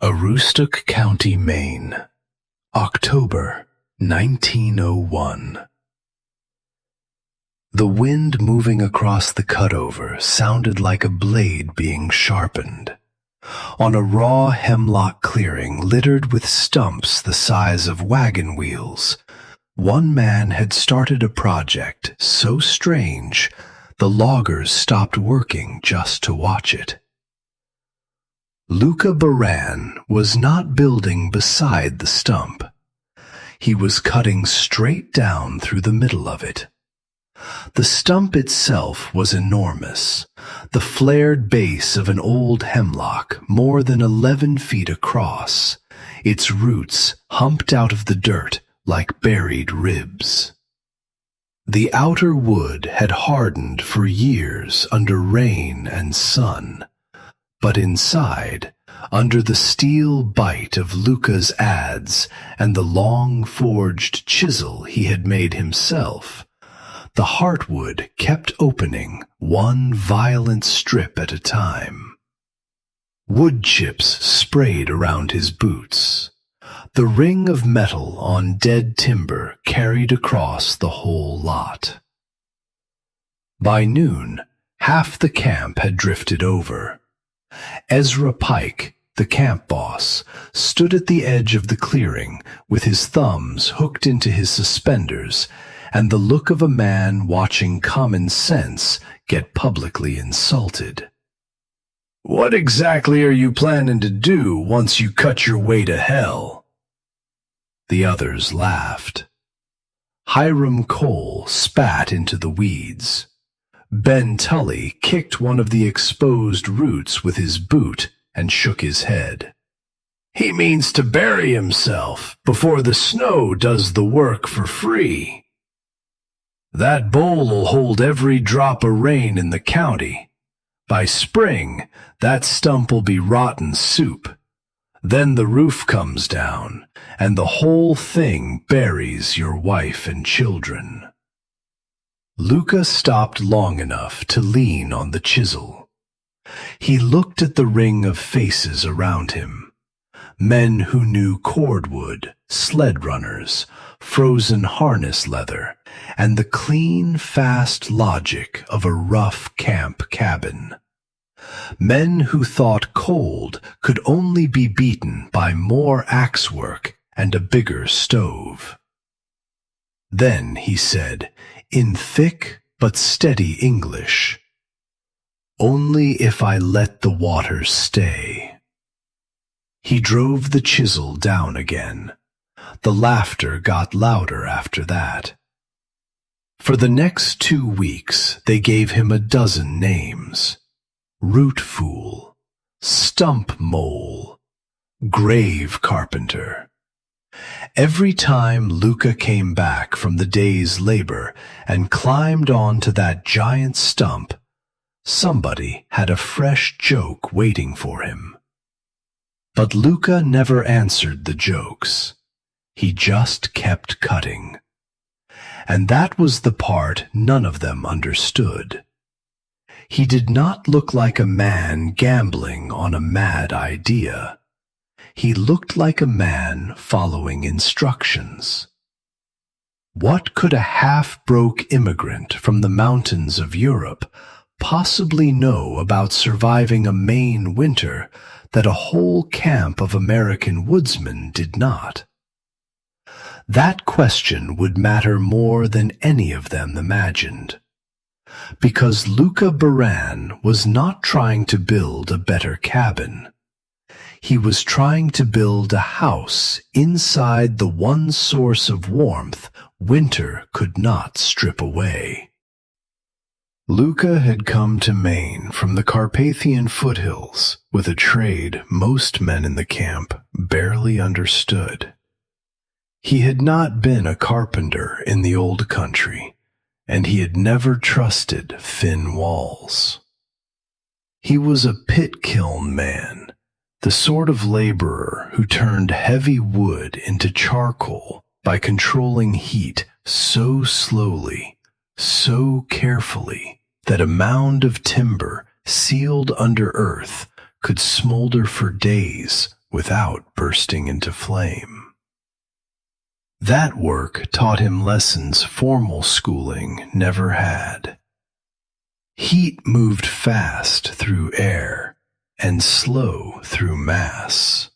Aroostook County, Maine, October 1901. The wind moving across the cutover sounded like a blade being sharpened. On a raw hemlock clearing littered with stumps the size of wagon wheels, one man had started a project so strange the loggers stopped working just to watch it. Luka Baran was not building beside the stump. He was cutting straight down through the middle of it. The stump itself was enormous, the flared base of an old hemlock more than 11 feet across, its roots humped out of the dirt like buried ribs. The outer wood had hardened for years under rain and sun, but inside, under the steel bite of Luka's adze and the long forged chisel he had made himself, the heartwood kept opening one violent strip at a time. Wood chips sprayed around his boots. The ring of metal on dead timber carried across the whole lot. By noon, half the camp had drifted over. Ezra Pike, the camp boss, stood at the edge of the clearing with his thumbs hooked into his suspenders and the look of a man watching common sense get publicly insulted. "What exactly are you planning to do once you cut your way to hell?" The others laughed. Hiram Cole spat into the weeds. Ben Tully kicked one of the exposed roots with his boot and shook his head. "He means to bury himself before the snow does the work for free. That bowl'll hold every drop of rain in the county. By spring, that stump'll be rotten soup. Then the roof comes down, and the whole thing buries your wife and children." Luka stopped long enough to lean on the chisel. He looked at the ring of faces around him, men who knew cordwood, sled runners, frozen harness leather, and the clean, fast logic of a rough camp cabin. Men who thought cold could only be beaten by more axe work and a bigger stove. Then he said, in thick but steady English, "Only if I let the water stay." He drove the chisel down again. The laughter got louder after that. For the next 2 weeks they gave him a dozen names: Root Fool, Stump Mole, Grave Carpenter. Every time Luka came back from the day's labor and climbed onto that giant stump, somebody had a fresh joke waiting for him. But Luka never answered the jokes. He just kept cutting. And that was the part none of them understood. He did not look like a man gambling on a mad idea. He looked like a man following instructions. What could a half-broke immigrant from the mountains of Europe possibly know about surviving a Maine winter that a whole camp of American woodsmen did not? That question would matter more than any of them imagined, because Luka Baran was not trying to build a better cabin. He was trying to build a house inside the one source of warmth winter could not strip away. Luka had come to Maine from the Carpathian foothills with a trade most men in the camp barely understood. He had not been a carpenter in the old country, and he had never trusted thin walls. He was a pit kiln man, the sort of laborer who turned heavy wood into charcoal by controlling heat so slowly, so carefully, that a mound of timber sealed under earth could smolder for days without bursting into flame. That work taught him lessons formal schooling never had. Heat moved fast through air and slow through mass.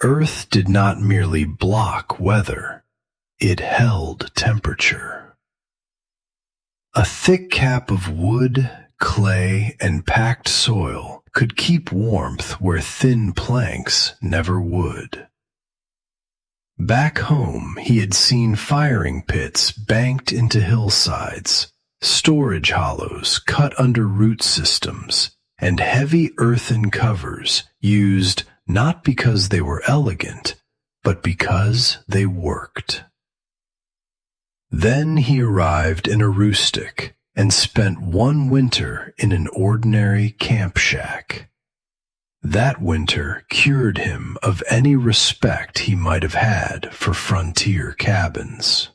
Earth did not merely block weather, it held temperature. A thick cap of wood, clay, and packed soil could keep warmth where thin planks never would. Back home, he had seen firing pits banked into hillsides, storage hollows cut under root systems, and heavy earthen covers used not because they were elegant, but because they worked. Then he arrived in a rustic and spent one winter in an ordinary camp shack. That winter cured him of any respect he might have had for frontier cabins.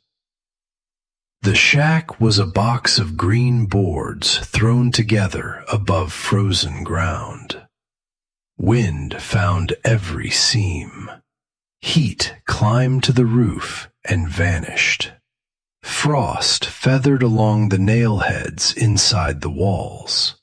The shack was a box of green boards thrown together above frozen ground. Wind found every seam. Heat climbed to the roof and vanished. Frost feathered along the nail heads inside the walls.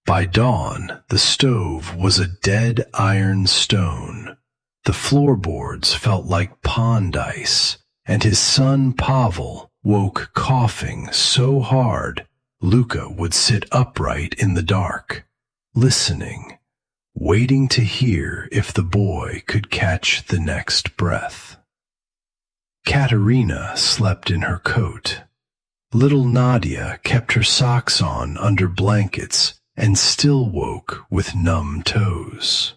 By dawn, the stove was a dead iron stone. The floorboards felt like pond ice, and his son Pavel woke coughing so hard Luka would sit upright in the dark, listening, waiting to hear if the boy could catch the next breath. Katerina slept in her coat. Little Nadia kept her socks on under blankets and still woke with numb toes.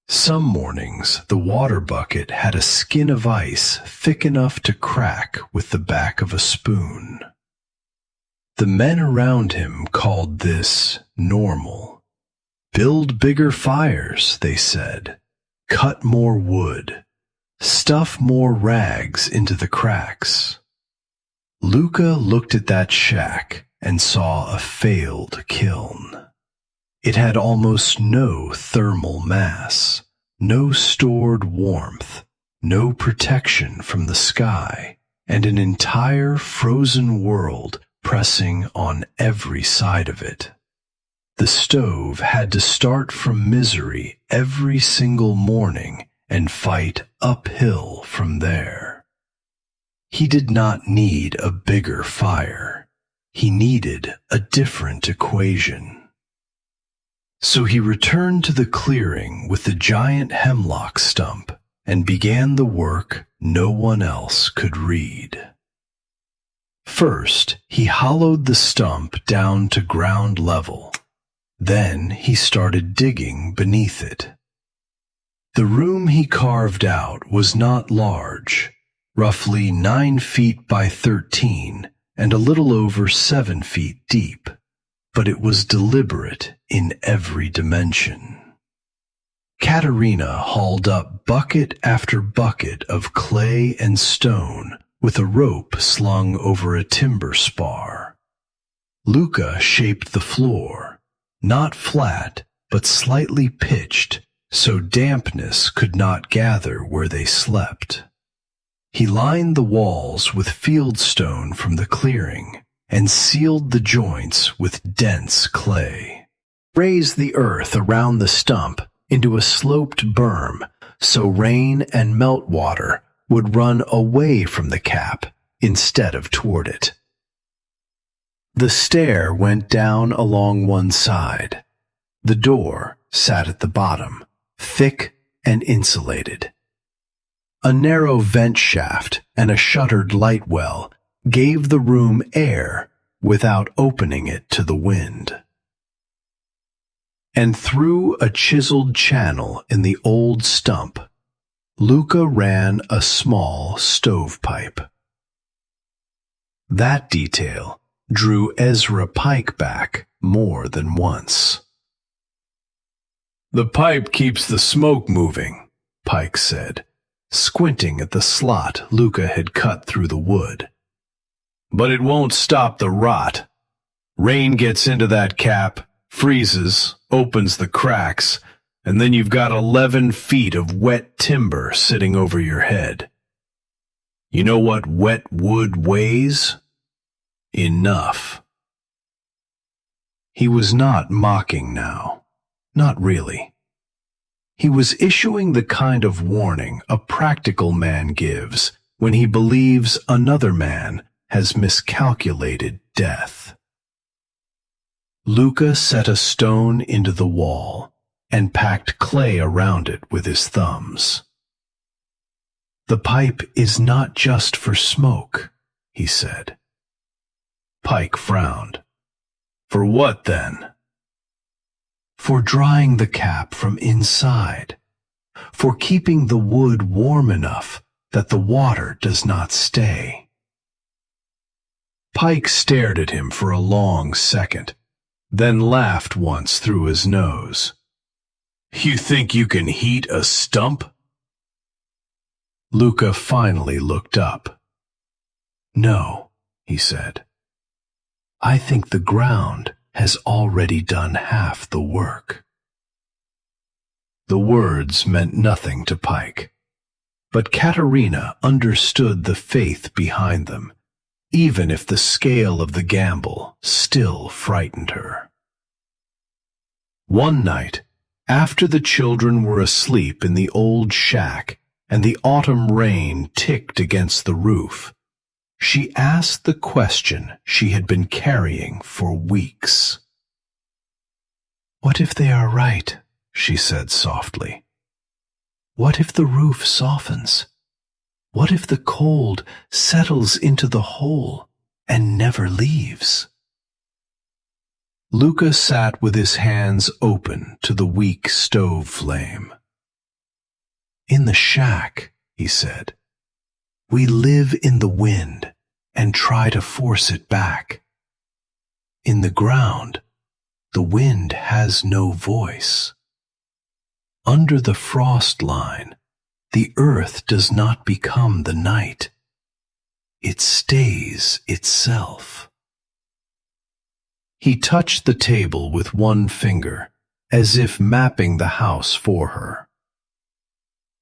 Some mornings the water bucket had a skin of ice thick enough to crack with the back of a spoon. The men around him called this normal. Build bigger fires, they said. Cut more wood. Stuff more rags into the cracks. Luka looked at that shack and saw a failed kiln. It had almost no thermal mass, no stored warmth, no protection from the sky, and an entire frozen world pressing on every side of it. The stove had to start from misery every single morning and fight uphill from there. He did not need a bigger fire. He needed a different equation. So he returned to the clearing with the giant hemlock stump and began the work no one else could read. First, he hollowed the stump down to ground level. Then he started digging beneath it. The room he carved out was not large, roughly 9 feet by 13 and a little over 7 feet deep, but it was deliberate in every dimension. Katerina hauled up bucket after bucket of clay and stone with a rope slung over a timber spar. Luka shaped the floor, not flat, but slightly pitched, so dampness could not gather where they slept. He lined the walls with fieldstone from the clearing and sealed the joints with dense clay. Raised the earth around the stump into a sloped berm so rain and meltwater would run away from the cap instead of toward it. The stair went down along one side. The door sat at the bottom, thick and insulated. A narrow vent shaft and a shuttered light well gave the room air without opening it to the wind. And through a chiseled channel in the old stump, Luka ran a small stovepipe. That detail drew Ezra Pike back more than once. "The pipe keeps the smoke moving," Pike said, squinting at the slot Luka had cut through the wood. "But it won't stop the rot. Rain gets into that cap, freezes, opens the cracks, And then you've got 11 feet of wet timber sitting over your head. You know what wet wood weighs? Enough. He was not mocking now. Not really. He was issuing the kind of warning a practical man gives when he believes another man has miscalculated death. Luka set a stone into the wall and packed clay around it with his thumbs. "The pipe is not just for smoke," he said. Pike frowned. "For what, then?" "For drying the cap from inside, for keeping the wood warm enough that the water does not stay." Pike stared at him for a long second, then laughed once through his nose. "You think you can heat a stump?" Luka finally looked up. "No," he said. "I think the ground has already done half the work." The words meant nothing to Pike, but Katerina understood the faith behind them, even if the scale of the gamble still frightened her. One night, after the children were asleep in the old shack and the autumn rain ticked against the roof, she asked the question she had been carrying for weeks. "What if they are right?" she said softly. "What if the roof softens? What if the cold settles into the hole and never leaves?" Luka sat with his hands open to the weak stove flame. "In the shack," he said, "we live in the wind and try to force it back. In the ground, the wind has no voice. Under the frost line, the earth does not become the night. It stays itself." He touched the table with one finger, as if mapping the house for her.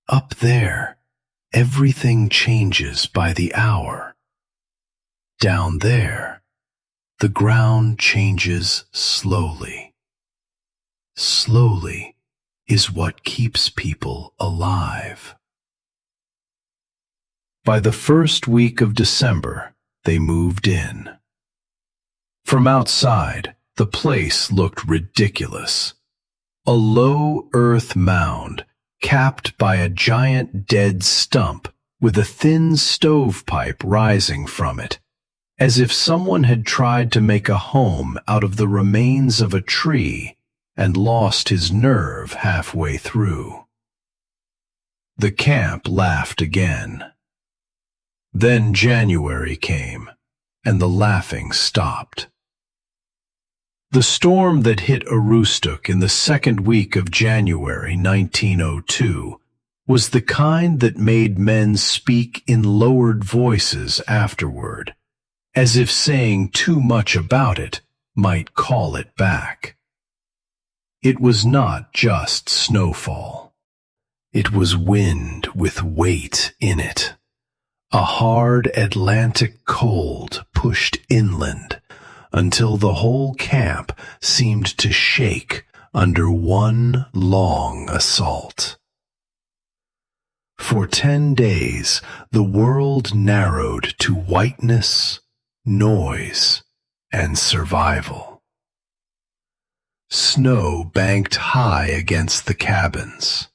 "Up there, everything changes by the hour. Down there, the ground changes slowly. Slowly is what keeps people alive." By the first week of December, they moved in. From outside, the place looked ridiculous. A low earth mound capped by a giant dead stump with a thin stovepipe rising from it, as if someone had tried to make a home out of the remains of a tree and lost his nerve halfway through. The camp laughed again. Then January came, and the laughing stopped. The storm that hit Aroostook in the second week of January 1902 was the kind that made men speak in lowered voices afterward, as if saying too much about it might call it back. It was not just snowfall. It was wind with weight in it. A hard Atlantic cold pushed inland until the whole camp seemed to shake under one long assault. For 10 days, the world narrowed to whiteness, noise, and survival. Snow banked high against the cabins.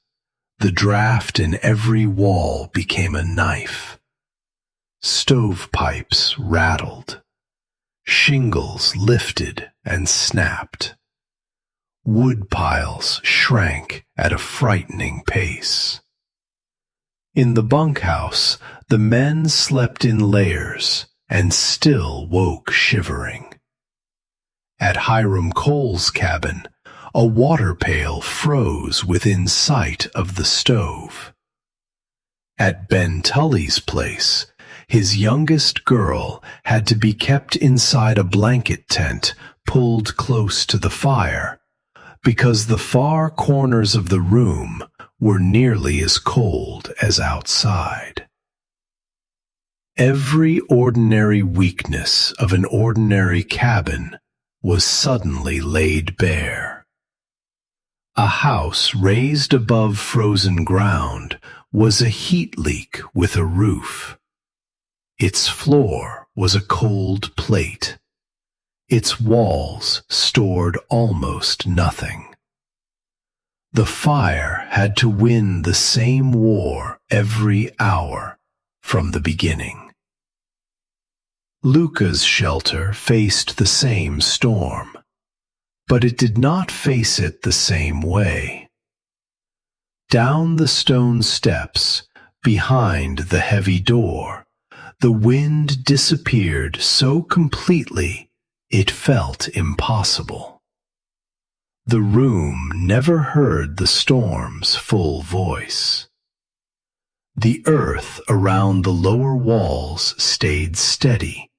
The draft in every wall became a knife. Stovepipes rattled. Shingles lifted and snapped. Wood piles shrank at a frightening pace. In the bunkhouse, the men slept in layers and still woke shivering. At Hiram Cole's cabin, a water pail froze within sight of the stove. At Ben Tully's place, his youngest girl had to be kept inside a blanket tent pulled close to the fire, because the far corners of the room were nearly as cold as outside. Every ordinary weakness of an ordinary cabin was suddenly laid bare. A house raised above frozen ground was a heat leak with a roof. Its floor was a cold plate. Its walls stored almost nothing. The fire had to win the same war every hour from the beginning. Luka's shelter faced the same storm, but it did not face it the same way. Down the stone steps, behind the heavy door, the wind disappeared so completely it felt impossible. The room never heard the storm's full voice. The earth around the lower walls stayed steady,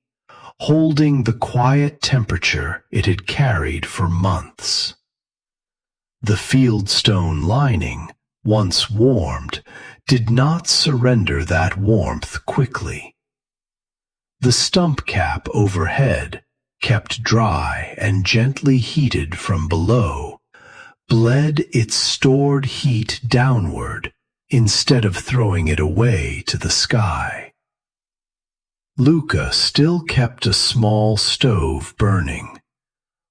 holding the quiet temperature it had carried for months. The fieldstone lining, once warmed, did not surrender that warmth quickly. The stump cap overhead, kept dry and gently heated from below, bled its stored heat downward instead of throwing it away to the sky. Luka still kept a small stove burning,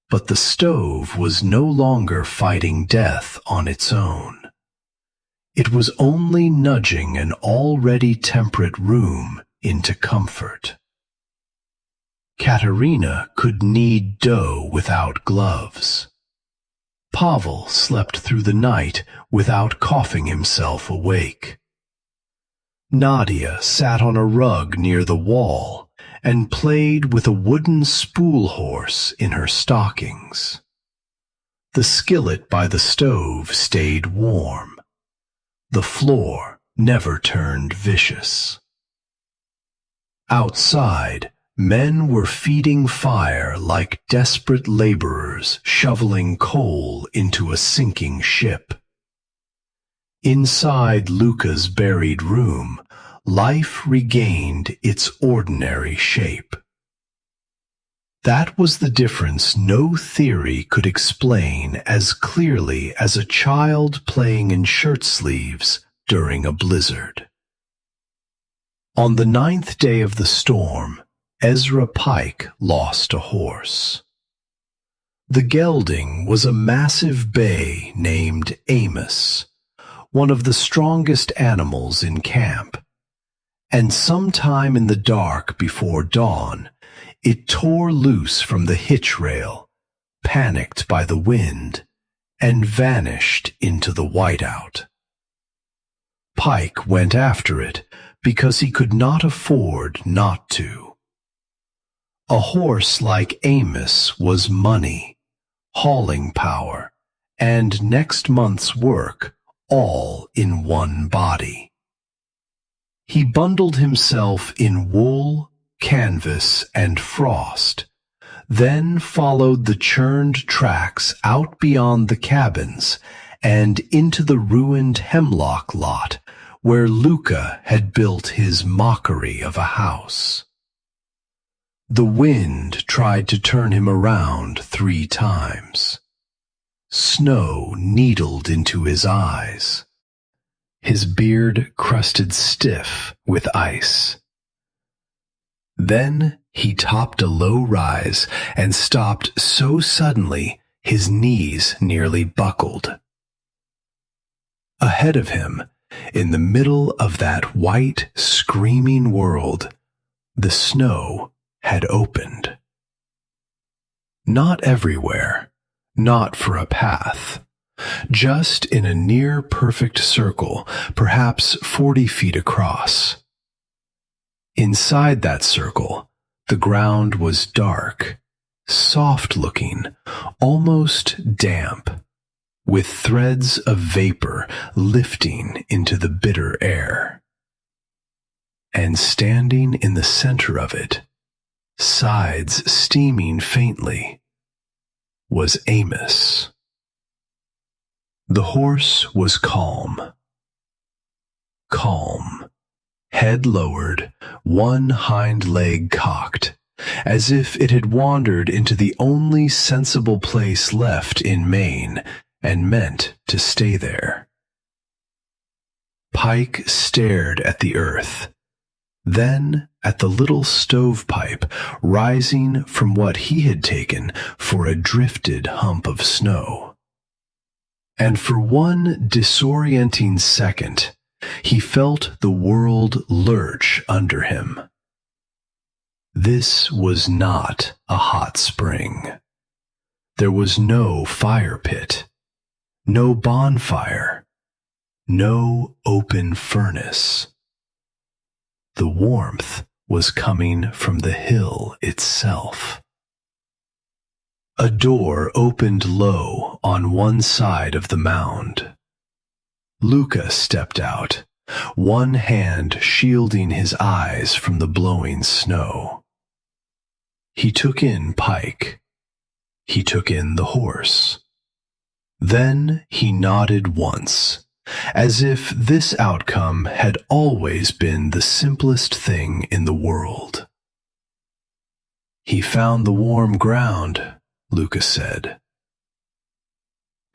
but the stove was no longer fighting death on its own. It was only nudging an already temperate room into comfort. Katerina could knead dough without gloves. Pavel slept through the night without coughing himself awake. Nadia sat on a rug near the wall and played with a wooden spool horse in her stockings. The skillet by the stove stayed warm. The floor never turned vicious. Outside, men were feeding fire like desperate laborers shoveling coal into a sinking ship. Inside Luka's buried room, life regained its ordinary shape. That was the difference no theory could explain as clearly as a child playing in shirt sleeves during a blizzard. On the 9th day of the storm, Ezra Pike lost a horse. The gelding was a massive bay named Amos, one of the strongest animals in camp, and sometime in the dark before dawn, it tore loose from the hitch rail, panicked by the wind, and vanished into the whiteout. Pike went after it because he could not afford not to. A horse like Amos was money, hauling power, and next month's work all in one body. He bundled himself in wool, canvas, and frost, then followed the churned tracks out beyond the cabins and into the ruined hemlock lot where Luka had built his mockery of a house. The wind tried to turn him around 3 times. Snow needled into his eyes. His beard crusted stiff with ice. Then he topped a low rise and stopped so suddenly his knees nearly buckled. Ahead of him, in the middle of that white, screaming world, the snow had opened. Not everywhere, not for a path, just in a near-perfect circle, perhaps 40 feet across. Inside that circle, the ground was dark, soft-looking, almost damp, with threads of vapor lifting into the bitter air. And standing in the center of it, sides steaming faintly, was Amos. The horse was calm. Calm, head lowered, one hind leg cocked, as if it had wandered into the only sensible place left in Maine and meant to stay there. Pike stared at the earth, then at the little stovepipe rising from what he had taken for a drifted hump of snow. And for one disorienting second, he felt the world lurch under him. This was not a hot spring. There was no fire pit, no bonfire, no open furnace. The warmth was coming from the hill itself. A door opened low on one side of the mound. Luka stepped out, one hand shielding his eyes from the blowing snow. He took in Pike. He took in the horse. Then he nodded once, as if this outcome had always been the simplest thing in the world. "He found the warm ground," Luka said.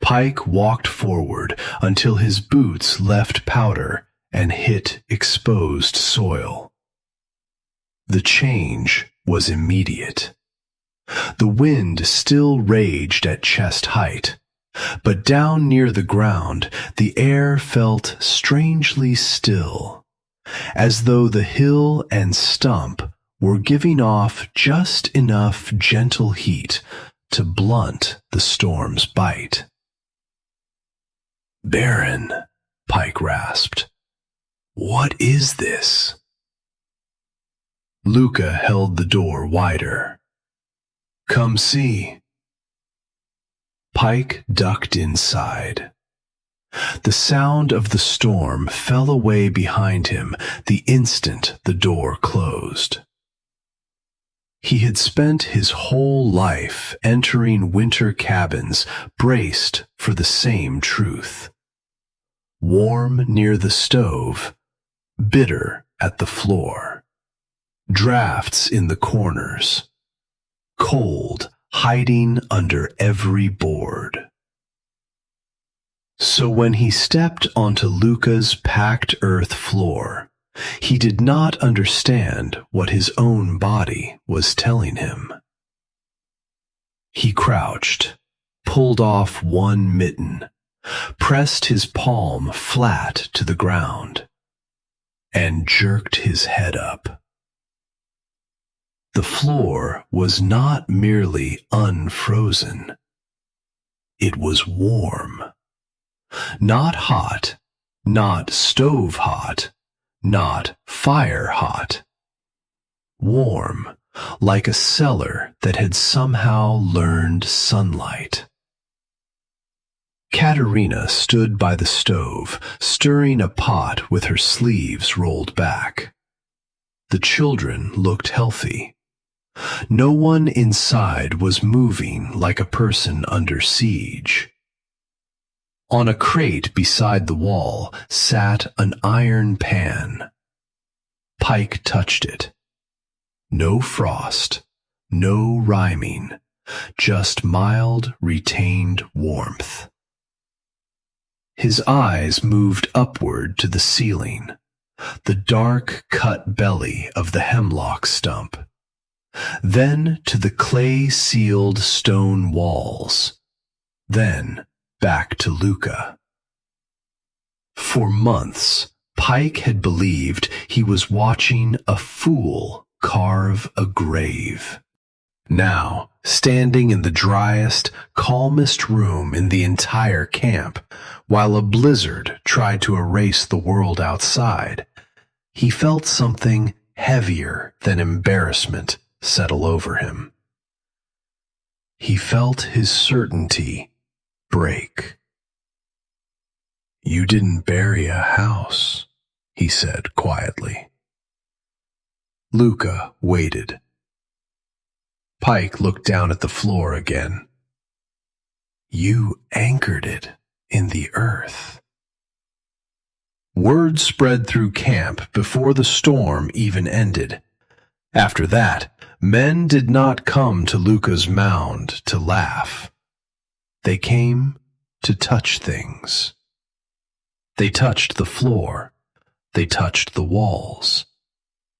Pike walked forward until his boots left powder and hit exposed soil. The change was immediate. The wind still raged at chest height, but down near the ground the air felt strangely still, as though the hill and Stump were giving off just enough gentle heat to blunt the storm's bite. "Baran," Pike rasped. "What is this?" Luka held the door wider. "Come see." Pike ducked inside. The sound of the storm fell away behind him the instant the door closed. He had spent his whole life entering winter cabins braced for the same truth. Warm near the stove, bitter at the floor. Drafts in the corners. Cold hiding under every board. So when he stepped onto Luka's packed earth floor, he did not understand what his own body was telling him. He crouched, pulled off one mitten, pressed his palm flat to the ground, and jerked his head up. The floor was not merely unfrozen. It was warm. Not hot, not stove hot, not fire hot. Warm, like a cellar that had somehow learned sunlight. Katerina stood by the stove, stirring a pot with her sleeves rolled back. The children looked healthy. No one inside was moving like a person under siege. On a crate beside the wall sat an iron pan. Pike touched it. No frost, no rhyming, just mild, retained warmth. His eyes moved upward to the ceiling, the dark cut belly of the hemlock stump, then to the clay-sealed stone walls, then back to Luka. For months, Pike had believed he was watching a fool carve a grave. Now, standing in the driest, calmest room in the entire camp, while a blizzard tried to erase the world outside, he felt something heavier than embarrassment settle over him. He felt his certainty break. "You didn't bury a house," he said quietly. Luka waited. Pike looked down at the floor again. "You anchored it," in the earth. Word spread through camp before the storm even ended. After that, men did not come to Luka's mound to laugh. They came to touch things. They touched the floor. They touched the walls.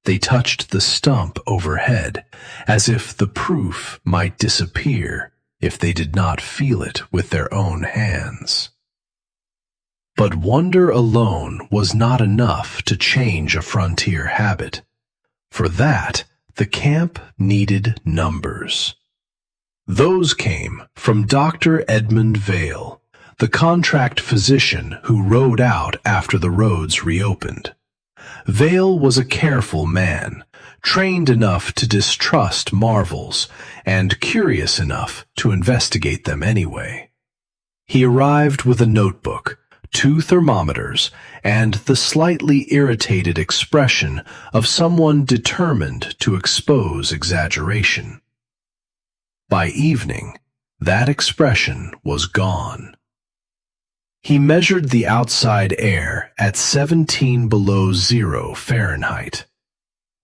They touched the stump overhead, as if the proof might disappear if they did not feel it with their own hands. But wonder alone was not enough to change a frontier habit. For that, the camp needed numbers. Those came from Dr. Edmund Vail, the contract physician who rode out after the roads reopened. Vail was a careful man, trained enough to distrust marvels, and curious enough to investigate them anyway. He arrived with a notebook, 2 thermometers, and the slightly irritated expression of someone determined to expose exaggeration. By evening, that expression was gone. He measured the outside air at 17 below zero Fahrenheit.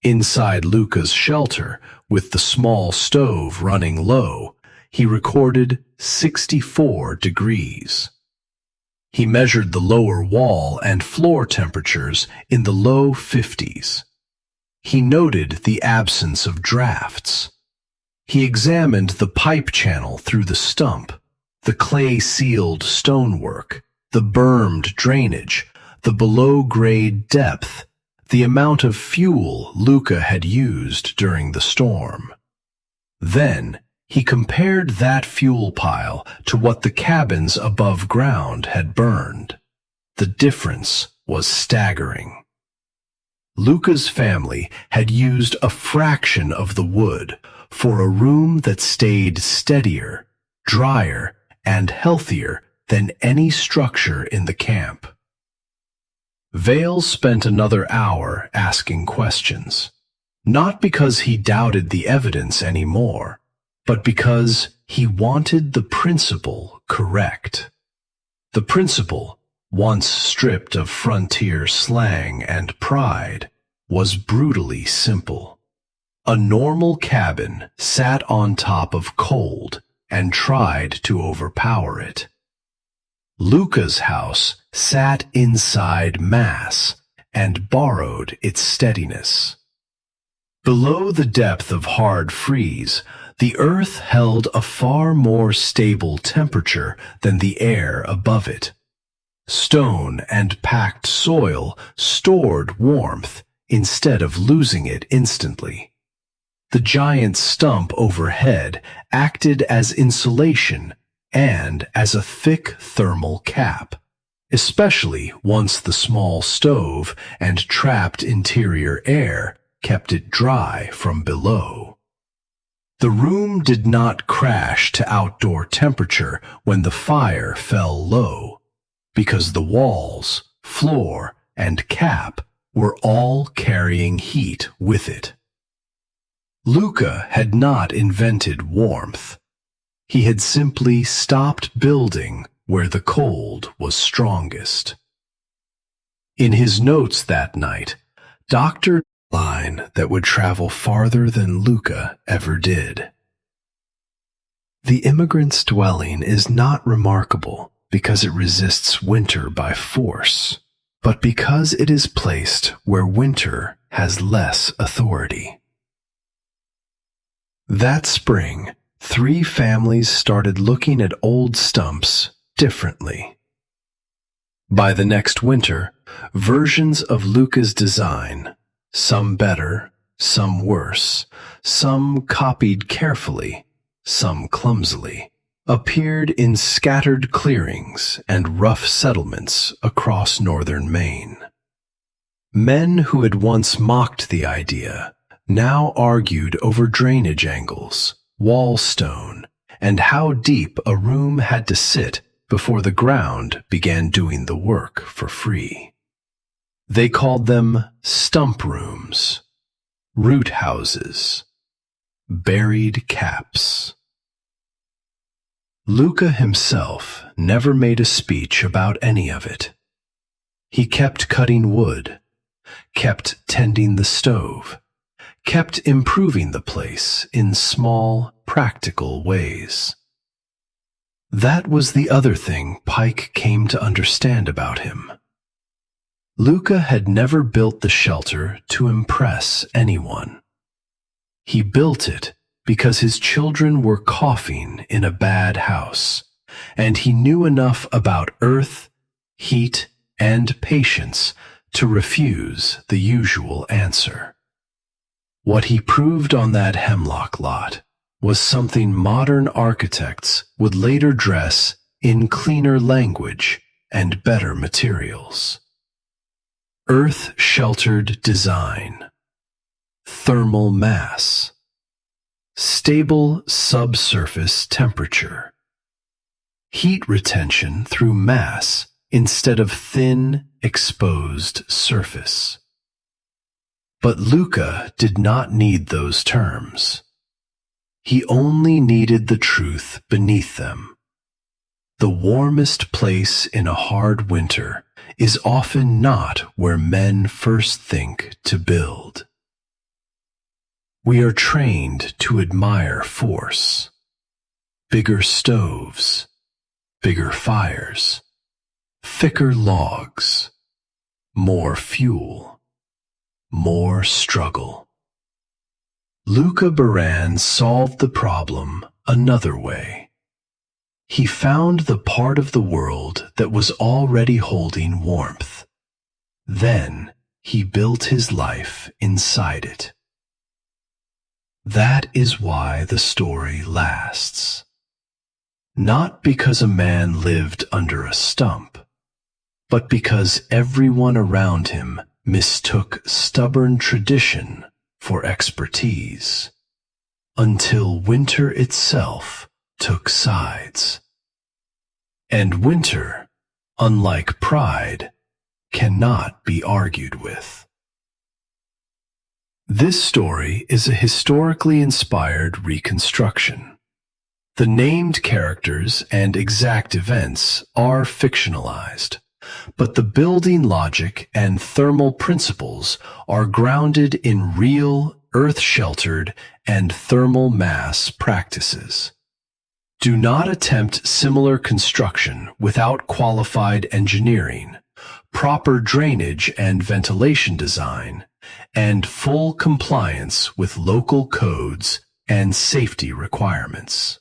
Inside Luka's shelter, with the small stove running low, he recorded 64 degrees. He measured the lower wall and floor temperatures in the low 50s. He noted the absence of drafts. He examined the pipe channel through the stump, the clay-sealed stonework, the bermed drainage, the below-grade depth, the amount of fuel Luka had used during the storm. Then, he compared that fuel pile to what the cabins above ground had burned. The difference was staggering. Luka's family had used a fraction of the wood for a room that stayed steadier, drier, and healthier than any structure in the camp. Vail spent another hour asking questions, not because he doubted the evidence anymore, but because he wanted the principle correct. The principle, once stripped of frontier slang and pride, was brutally simple. A normal cabin sat on top of cold and tried to overpower it. Luka's house sat inside mass and borrowed its steadiness. Below the depth of hard freeze, the earth held a far more stable temperature than the air above it. Stone and packed soil stored warmth instead of losing it instantly. The giant stump overhead acted as insulation and as a thick thermal cap, especially once the small stove and trapped interior air kept it dry from below. The room did not crash to outdoor temperature when the fire fell low, because the walls, floor, and cap were all carrying heat with it. Luka had not invented warmth. He had simply stopped building where the cold was strongest. In his notes that night, Dr. line that would travel farther than Luka ever did. The immigrant's dwelling is not remarkable because it resists winter by force, but because it is placed where winter has less authority. That spring, 3 families started looking at old stumps differently. By the next winter, versions of Luka's design, some better, some worse, some copied carefully, some clumsily, appeared in scattered clearings and rough settlements across northern Maine. Men who had once mocked the idea now argued over drainage angles, wall stone, and how deep a room had to sit before the ground began doing the work for free. They called them stump rooms, root houses, buried caps. Luka himself never made a speech about any of it. He kept cutting wood, kept tending the stove, kept improving the place in small, practical ways. That was the other thing Pike came to understand about him. Luka had never built the shelter to impress anyone. He built it because his children were coughing in a bad house, and he knew enough about earth, heat, and patience to refuse the usual answer. What he proved on that hemlock lot was something modern architects would later dress in cleaner language and better materials. Earth-sheltered design, thermal mass, stable subsurface temperature, heat retention through mass instead of thin, exposed surface. But Luka did not need those terms. He only needed the truth beneath them. The warmest place in a hard winter is often not where men first think to build. We are trained to admire force. Bigger stoves, bigger fires, thicker logs, more fuel, more struggle. Luka Baran solved the problem another way. He found the part of the world that was already holding warmth. Then he built his life inside it. That is why the story lasts. Not because a man lived under a stump, but because everyone around him mistook stubborn tradition for expertise, until winter itself took sides. And winter, unlike pride, cannot be argued with. This story is a historically inspired reconstruction. The named characters and exact events are fictionalized, but the building logic and thermal principles are grounded in real, earth-sheltered, and thermal mass practices. Do not attempt similar construction without qualified engineering, proper drainage and ventilation design, and full compliance with local codes and safety requirements.